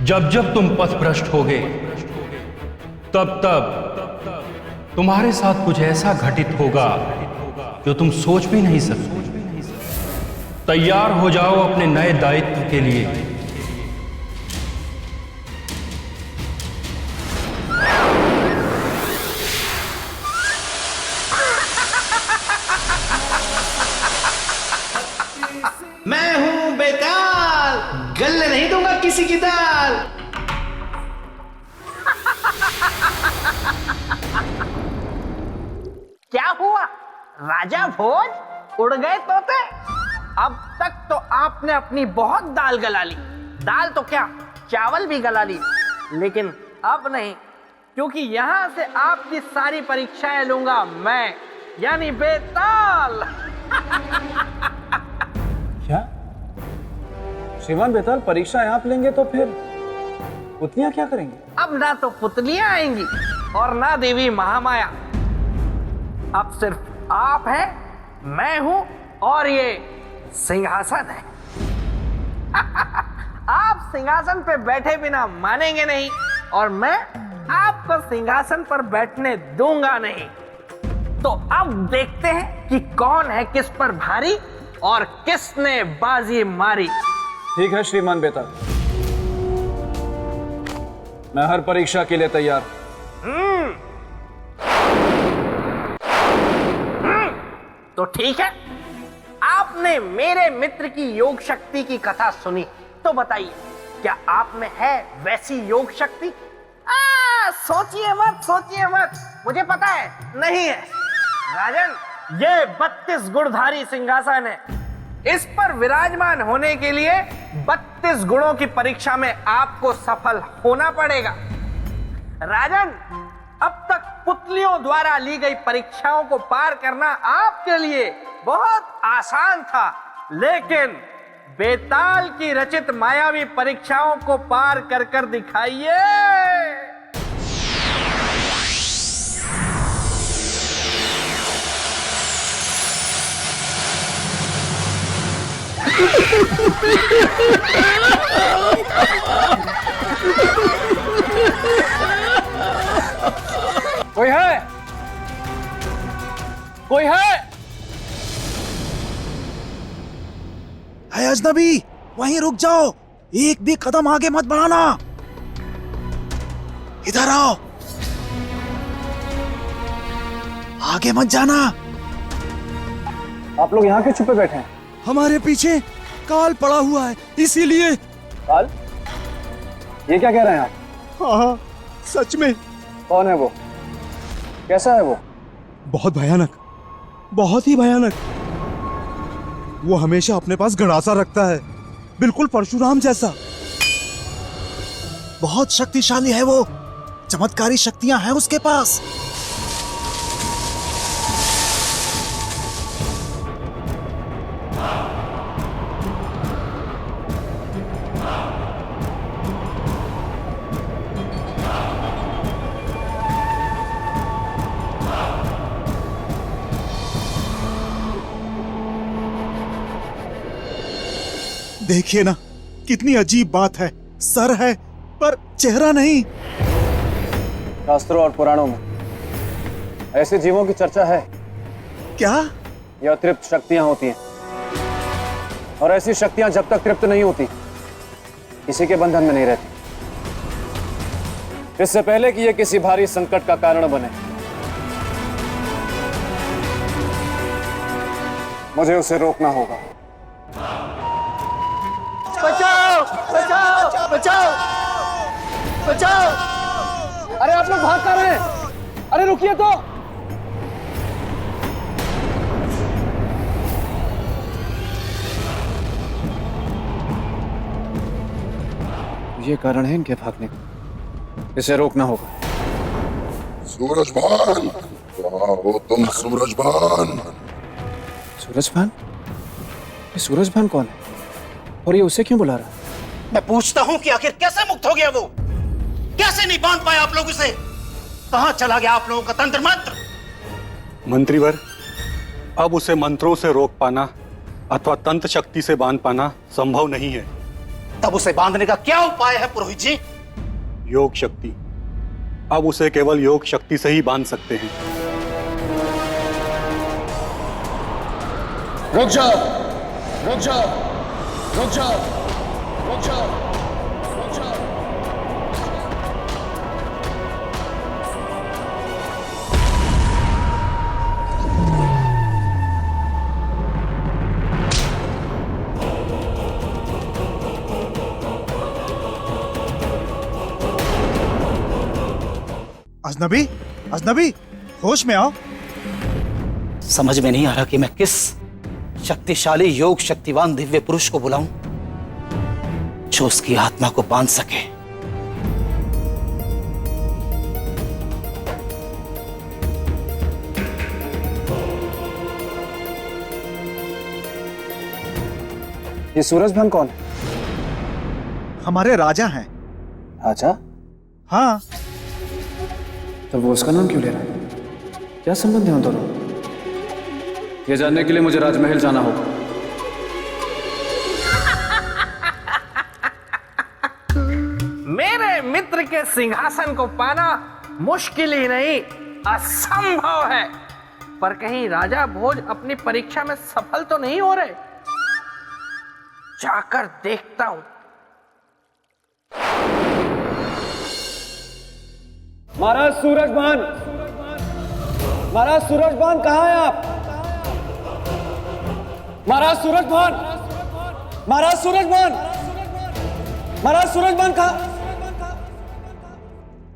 जब जब तुम पथभ्रष्ट होगे तब तब तुम्हारे साथ कुछ ऐसा घटित होगा जो तुम सोच भी नहीं सकते। तैयार हो जाओ अपने नए दायित्व के लिए। मैं हूं बेताल, गलने नहीं दूंगा किसी की दाल। क्या हुआ राजा भोज, उड़ गए तोते? अब तक तो आपने अपनी बहुत दाल गला ली। दाल तो क्या, चावल भी गला ली, लेकिन अब नहीं, क्योंकि यहां से आपकी सारी परीक्षाएं लूंगा मैं, यानी बेताल। क्या श्रीमान बेताल, परीक्षा आप लेंगे तो फिर पुतलियां क्या करेंगी? अब ना तो पुतलियां आएंगी और ना देवी महामाया। अब सिर्फ आप हैं, मैं हूं और ये सिंहासन है। आप सिंहासन पे बैठे बिना मानेंगे नहीं, और मैं आपको सिंहासन पर बैठने दूंगा नहीं। तो अब देखते हैं कि कौन है किस पर भारी और किसने बाजी मारी। ठीक है श्रीमान बेताल, मैं हर परीक्षा के लिए तैयार। तो ठीक है, आपने मेरे मित्र की योग शक्ति की कथा सुनी, तो बताइए क्या आप में है वैसी योग शक्ति? सोचिए मत, सोचिए मत, मुझे पता है नहीं है। राजन, ये 32 गुणधारी सिंहासन है। इस पर विराजमान होने के लिए 32 गुणों की परीक्षा में आपको सफल होना पड़ेगा। राजन, अब तक पुतलियों द्वारा ली गई परीक्षाओं को पार करना आपके लिए बहुत आसान था, लेकिन बेताल की रचित मायावी परीक्षाओं को पार कर कर दिखाइए। कोई है? कोई है? अजनबी, वहीं रुक जाओ, एक भी कदम आगे मत बढ़ाना। इधर आओ, आगे मत जाना। आप लोग यहाँ क्यों छुपे बैठे हैं? हमारे पीछे काल पड़ा हुआ है, इसीलिए। काल? ये क्या कह रहे हैं आप? हाँ, सच में। कौन है वो? कैसा है वो? बहुत भयानक, बहुत ही भयानक। वो हमेशा अपने पास गड़ासा रखता है, बिल्कुल परशुराम जैसा। बहुत शक्तिशाली है वो, चमत्कारी शक्तियां हैं उसके पास। देखिए ना, कितनी अजीब बात है। सर है पर चेहरा नहीं। शास्त्रों और पुराणों में ऐसे जीवों की चर्चा है। क्या? यह तृप्त शक्तियां होती हैं, और ऐसी शक्तियां जब तक तृप्त नहीं होती किसी के बंधन में नहीं रहती। इससे पहले कि यह किसी भारी संकट का कारण बने, मुझे उसे रोकना होगा। बचाओ बचाओ बचाओ बचाओ! अरे आप लोग भाग कर रहे हैं? अरे रुकिए तो। ये कारण है इनके भागने का, इसे रोकना होगा। सूरजभान, कहाँ हो तुम सूरजभान? सूरजभान? ये सूरजभान कौन है और ये उसे क्यों बुला रहा है? मैं पूछता हूँ कि आखिर कैसे मुक्त हो गया वो? कैसे नहीं बांध पाए आप लोग उसे? कहाँ चला गया आप लोगों का तंत्र मंत्र? मंत्रीवर, अब उसे मंत्रों से रोक पाना अथवा तंत्र शक्ति से बांध पाना संभव नहीं है। तब उसे बांधने का क्या उपाय है पुरोहित जी? योग शक्ति। अब उसे केवल योग शक्ति से ही बांध सकते हैं। रुक जाओ, रुक जाओ, रुक जाओ, रुक जाओ, रुक जाओ। अजनबी, अजनबी, होश में आओ। समझ में नहीं आ रहा कि मैं किस शक्तिशाली योग शक्तिवान दिव्य पुरुष को बुलाऊं जो उसकी आत्मा को बांध सके। ये सूरजभान कौन है? हमारे राजा हैं। राजा? हाँ। तो वो उसका नाम क्यों ले रहा है? क्या संबंध है उन दोनों? ये जानने के लिए मुझे राजमहल जाना होगा। मेरे मित्र के सिंहासन को पाना मुश्किल ही नहीं, असंभव है। पर कहीं राजा भोज अपनी परीक्षा में सफल तो नहीं हो रहे? जाकर देखता हूं। महाराज सूरजभान, महाराज सूरजभान कहाँ हैं आप? महाराज सूरजभान, महाराज सूरजभान, महाराज सूरजभान कहाँ?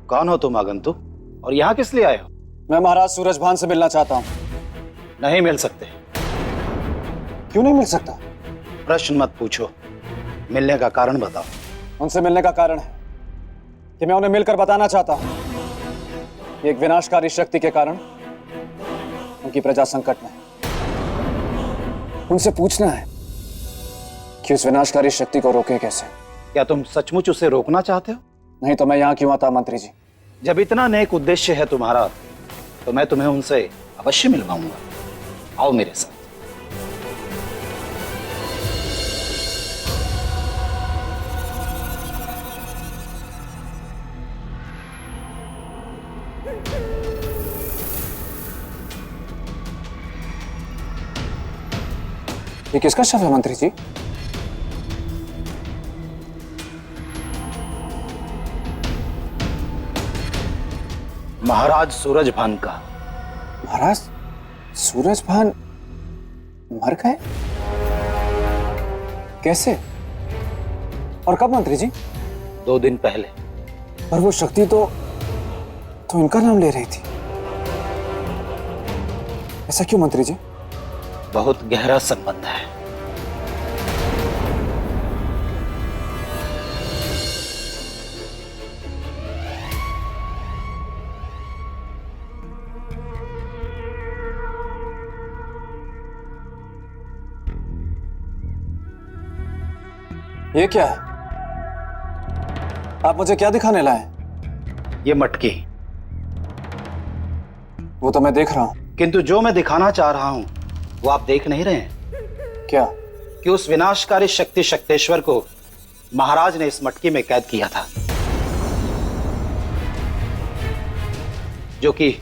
कौन हो तुम आगंतुक, और यहाँ किस लिए आए हो? मैं महाराज सूरजभान से मिलना चाहता हूँ। नहीं मिल सकते। क्यों नहीं मिल सकता? प्रश्न मत पूछो, मिलने का कारण बताओ। उनसे मिलने का कारण है कि मैं उन्हें मिलकर बताना चाहता हूँ कि एक विनाशकारी शक्ति के कारण उनकी प्रजा संकट में है। उनसे पूछना है कि उस विनाशकारी शक्ति को रोके कैसे। क्या तुम सचमुच उसे रोकना चाहते हो? नहीं तो मैं यहाँ क्यों आता मंत्री जी? जब इतना नेक उद्देश्य है तुम्हारा, तो मैं तुम्हें उनसे अवश्य मिलवाऊंगा। आओ मेरे साथ। ये किसका शव है मंत्री जी? महाराज सूरजभान का। महाराज सूरजभान मर गए? कैसे और कब मंत्री जी? 2 दिन पहले। पर वो शक्ति तो इनका नाम ले रही थी। ऐसा क्यों मंत्री जी? बहुत गहरा संबंध है। ये क्या है? आप मुझे क्या दिखाने लाए? ये मटकी। वो तो मैं देख रहा हूं। किंतु जो मैं दिखाना चाह रहा हूं वो आप देख नहीं रहे हैं। क्या? कि उस विनाशकारी शक्ति शक्तेश्वर को महाराज ने इस मटकी में कैद किया था, जो कि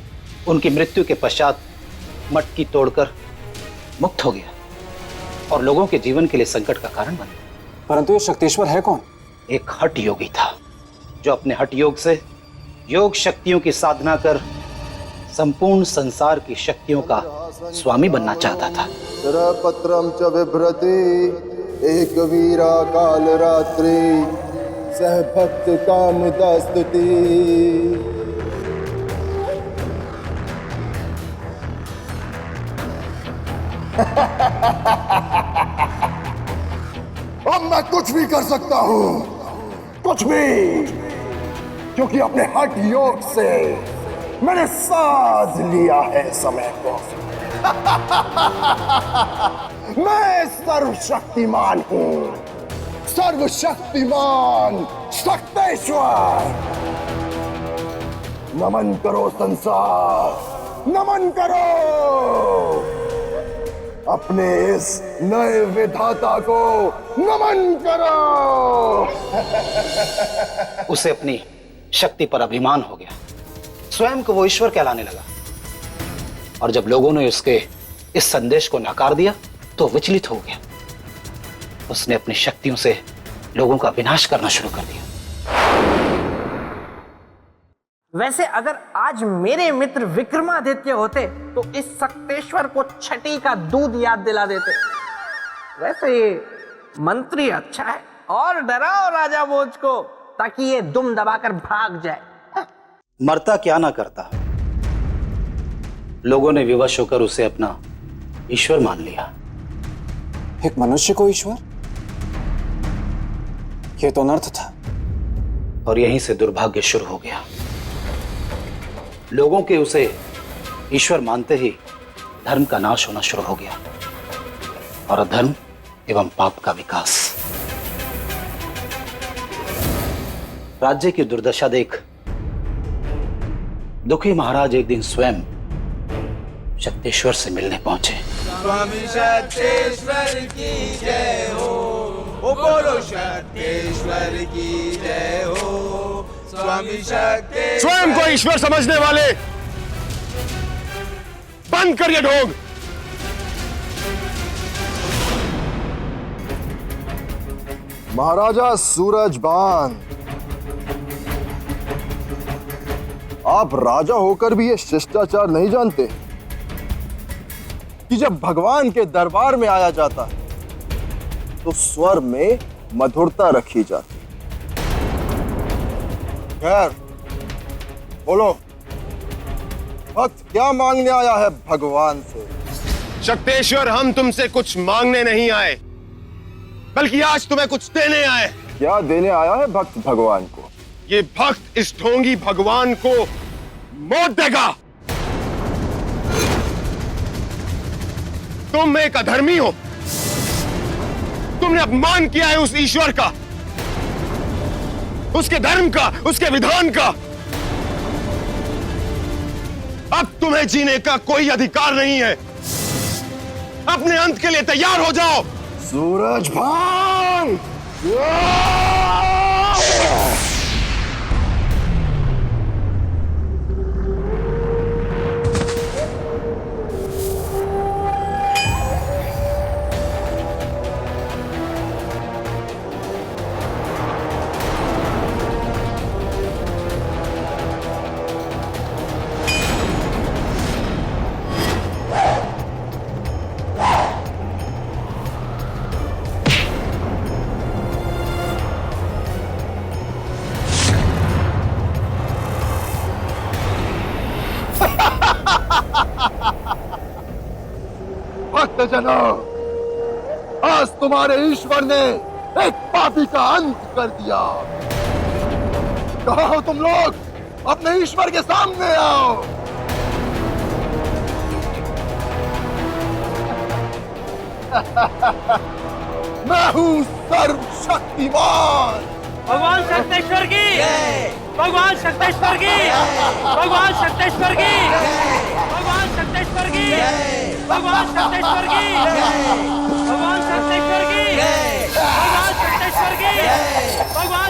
उनकी मृत्यु के पश्चात मटकी तोड़कर मुक्त हो गया और लोगों के जीवन के लिए संकट का कारण बन गया। परंतु ये शक्तेश्वर है कौन? एक हठ योगी था जो अपने हठ योग से योग शक्तियों की साधना कर संपूर्ण संसार की शक्तियों का स्वामी बनना चाहता था। पत्रम च बिभ्रति एक वीरा काल रात्रि सह भक्त कामुदा स्तुति। अब मैं कुछ भी कर सकता हूं, कुछ भी, क्योंकि अपने हठ योग से मैंने साध लिया है समय को। मैं सर्वशक्तिमान हूं, सर्वशक्तिमान शक्तेश्वर। नमन करो संसार, नमन करो अपने इस नए विधाता को, नमन करो। उसे अपनी शक्ति पर अभिमान हो गया, स्वयं को वो ईश्वर कहलाने लगा। और जब लोगों ने उसके इस संदेश को नकार दिया तो विचलित हो गया। उसने अपनी शक्तियों से लोगों का विनाश करना शुरू कर दिया। वैसे अगर आज मेरे मित्र विक्रमादित्य होते तो इस शक्तेश्वर को छठी का दूध याद दिला देते। वैसे ये मंत्री अच्छा है, और डराओ राजा भोज को ताकि ये दुम दबाकर भाग जाए। मरता क्या ना करता, लोगों ने विवश होकर उसे अपना ईश्वर मान लिया। एक मनुष्य को ईश्वर? यह तो अनर्थ था। और यहीं से दुर्भाग्य शुरू हो गया। लोगों के उसे ईश्वर मानते ही धर्म का नाश होना शुरू हो गया और अधर्म एवं पाप का विकास। राज्य की दुर्दशा देख दुखी महाराज एक दिन स्वयं शक्तेश्वर से मिलने पहुंचे। स्वामी शक्तेश्वर की जय हो, ओ बोलो शक्तेश्वर की जय हो। स्वामी शक्तेश्वर। स्वयं को ईश्वर समझने वाले बंद करिए ढोंग। महाराजा सूरजभान, आप राजा होकर भी ये शिष्टाचार नहीं जानते कि जब भगवान के दरबार में आया जाता है तो स्वर में मधुरता रखी जाती। खैर बोलो, भक्त क्या मांगने आया है भगवान से? शक्तेश्वर, हम तुमसे कुछ मांगने नहीं आए, बल्कि आज तुम्हें कुछ देने आए। क्या देने आया है भक्त भगवान को? ये भक्त इस ढोंगी भगवान को मौत देगा। तुम एक अधर्मी हो, तुमने अपमान किया है उस ईश्वर का, उसके धर्म का, उसके विधान का। अब तुम्हें जीने का कोई अधिकार नहीं है। अपने अंत के लिए तैयार हो जाओ। सूरजभान! भक्तजनों, आज तुम्हारे ईश्वर ने एक पापी का अंत कर दिया। कहाँ हो तुम लोग? अपने ईश्वर के सामने आओ। मैं हूँ सर्वशक्तिमान। भगवान शक्तेश्वर की, भगवान शक्तेश्वर की, भगवान शक्तेश्वर की, भगवान शक्तेश्वर की, भगवान शक्तेश्वर की, भगवान शक्तेश्वर की, भगवान शक्तेश्वर की, भगवान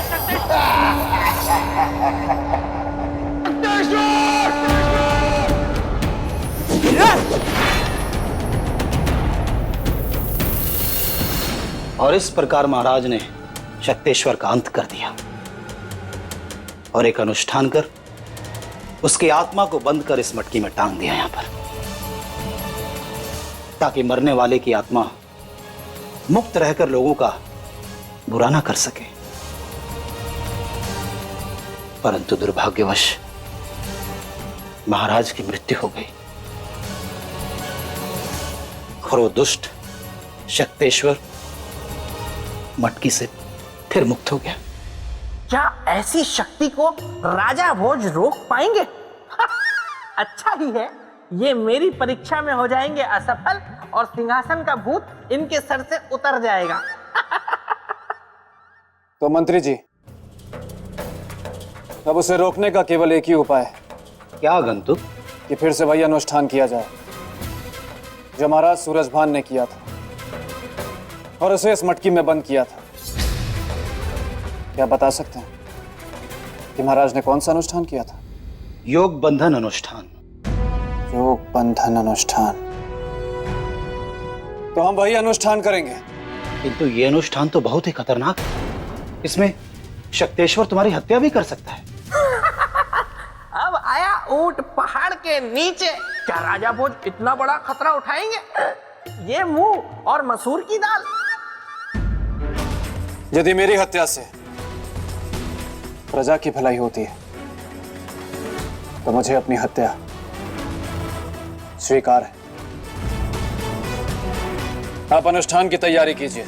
और इस प्रकार महाराज ने शक्तेश्वर का अंत कर दिया और एक अनुष्ठान कर उसकी आत्मा को बंद कर इस मटकी में टांग दिया यहां पर, ताकि मरने वाले की आत्मा मुक्त रहकर लोगों का बुरा ना कर सके। परंतु दुर्भाग्यवश महाराज की मृत्यु हो गई और वो दुष्ट शक्तेश्वर मटकी से फिर मुक्त हो गया। क्या ऐसी शक्ति को राजा भोज रोक पाएंगे? अच्छा ही है, ये मेरी परीक्षा में हो जाएंगे असफल और सिंहासन का भूत इनके सर से उतर जाएगा। तो मंत्री जी, अब उसे रोकने का केवल एक ही उपाय है। क्या आगंतुक? कि फिर से वही अनुष्ठान किया जाए जो महाराज सूरजभान ने किया था और उसे इस मटकी में बंद किया था। क्या बता सकते हैं कि महाराज ने कौन सा अनुष्ठान किया था? योग बंधन अनुष्ठान। योग बंधन अनुष्ठान। तो हम वही अनुष्ठान करेंगे। किंतु ये अनुष्ठान तो बहुत ही खतरनाक है। इसमें शक्तेश्वर तुम्हारी हत्या भी कर सकता है। अब आया ऊंट पहाड़ के नीचे। क्या राजा भोज इतना बड़ा खतरा उठाएंगे? ये मुंह और मसूर की दाल। यदि मेरी हत्या से प्रजा की भलाई होती है तो मुझे अपनी हत्या स्वीकार है। आप अनुष्ठान की तैयारी कीजिए।